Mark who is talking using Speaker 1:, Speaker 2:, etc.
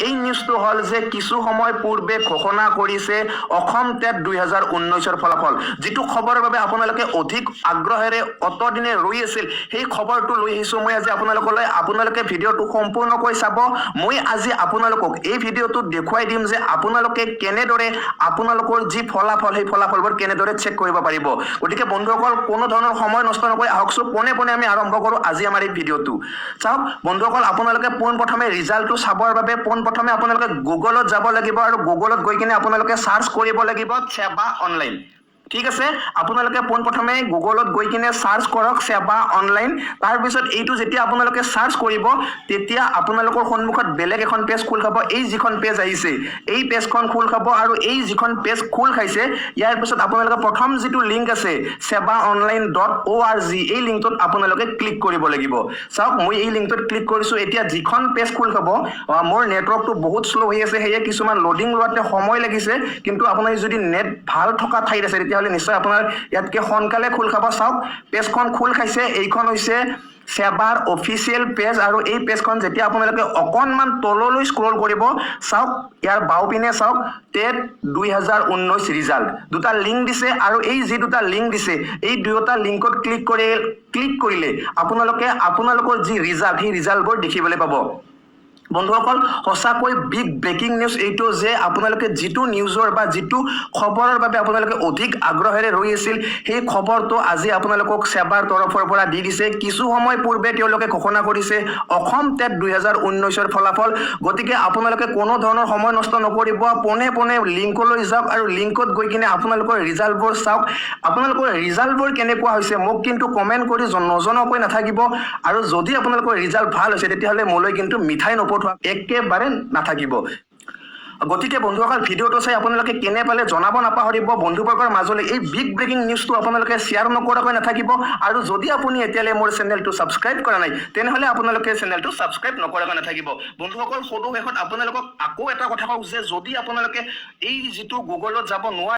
Speaker 1: এই নিউজটো হল যে কিছু সময় পূৰ্বে ঘোষণা কৰিছে অসম টেট 2019 ফলাফল যেটো খবৰৰ বাবে আপোনালোকে অধিক আগ্ৰহেৰে অতদিনে ৰৈ আছিল সেই খবৰটো লৈ আহিছো মই আজি আপোনালোকে ভিডিঅটো সম্পূৰ্ণকৈ চাব মই আজি আপোনালোকক এই ভিডিঅটো দেখুৱাই দিম যে আপোনালোকে কেনেদৰে আপোনালোকৰ যি ফলাফল সেই ফলাফলবোৰ কেনেদৰে চেক কৰিব পাৰিব গতিকে বন্ধুসকল কোনো ধৰণৰ সময় নষ্ট নকৰি আহকছো পোনে পোনে আমি আৰম্ভ কৰো আজি আমাৰ এই ভিডিঅটো চাওক বন্ধুসকল আপোনালোকে পোনপ্ৰথমে ৰিজাল্টটো চাবৰ বাবে পোনপ্ৰথমে আপোনালোকে গুগলত যাব লাগিব আৰু গুগলত গৈ কিনে আপোনালোকে সাৰ্চ কৰিব লাগিব সেৱা অনলাইন ঠিক আছে আপোনালোকে পোনপ্ৰথমে গুগলত গৈ কিনে সাৰ্চ কৰক সেৱা অনলাইন তাৰ পিছত এইটো যেতিয়া আপোনালোকে সাৰ্চ কৰিব তেতিয়া আপোনালোকৰ সন্মুখত বেলেগ এখন পেজ খোল খাব এই যিখন পেজ আহিছে এই পেজখন খোল খাব আৰু এই যিখন পেজ খোল খাইছে ইয়াৰ পিছত আপোনালোকে প্ৰথম যিটো লিংক আছে sevaonline.org এই লিংকটোত আপোনালোকে ক্লিক কৰিব লাগিব চাওক মই এই লিংকটোত ক্লিক কৰিছো এতিয়া যিখন পেজ খোল খাব মোৰ নেটৱৰ্কটো বহুত স্লো হৈ আছে হেয়ে কিছুমান লোডিং লোৱাতে সময় লাগিছে কিন্তু আপোনাৰ যদি নেট ভাল থকা ঠাইত আছে তেতিয়াহলে নিশ্চয় আপোনাৰ ইয়াতকে সোনকালে খোল খাব চাওক পেজখন খোল খাইছে এইখন হৈছে সেৱাৰ অফিচিয়েল পেজ আৰু এই পেজখন যেতিয়া আপোনালোকে অকনমান তললৈ স্ক্ৰল কৰিব চাওক ইয়াৰ বাওপিনে চাওক টেট 2019 ৰিজাল্ট দুটা লিংক দিছে আৰু এই যি দুটা লিংক দিছে এই দুটা লিংকত ক্লিক কৰিলে আপোনালোকৰ যি ৰিজাল্ট সেই ৰিজাল্টবোৰ দেখিবলৈ পাব বন্ধুসকল হসাকৈ বিগ ব্ৰেকিং নিউজ এইটো যে আপোনালোকে যেটো নিউজৰ বা যেটো খবৰৰ বাবে আপোনালোকে অধিক আগ্ৰহেৰে ৰৈ আছিল সেই খবৰটো আজি আপোনালোকক সেৱাৰ তৰফৰ পৰা দি দিছে কিছু সময় পূৰ্বে তেওঁলোকে ঘোষণা কৰিছে অসম টেট 2019 ফলাফল গতিকে আপোনালোকে কোনো ধৰণৰ সময় নষ্ট নকৰিব পোনে পোনে লিংকলৈ যাওক আৰু লিংকত গৈ কিনে আপোনালোকৰ ৰিজাল্টবোৰ চাওক আপোনালোকৰ ৰিজাল্টবোৰ কেনেকুৱা হৈছে মোক কিন্তু কমেন্ট কৰি নজনাকৈ নাথাকিব আৰু যদি আপোনালোকৰ ৰিজাল্ট ভাল হৈছে তেতিয়াহলে মোলৈ কিন্তু মিঠাই একেবাৰে নাথাকিব গতিকে বন্ধুসকল ভিডিঅটো চাই আপোনালোকে কেনে পালে জনাব নাপাহৰিব বন্ধুবৰ্গৰ মাজলৈ এই বিগ ব্ৰেকিং নিউজটো আপোনালোকে শেয়াৰ নকৰাকৈ নাথাকিব আৰু যদি আপুনি এতিয়ালৈ মোৰ চেনেলটো সাবস্ক্ৰাইব কৰা নাই তেনেহলে আপোনালোকে চেনেলটো সাবস্ক্ৰাইব নকৰাকৈ নাথাকিব বন্ধুসকল ফটো শেষত আপোনালোকক আকৌ এটা কথা কওঁ যে যদি আপোনালোকে এই যেটো গুগলত যাব নোৱাৰে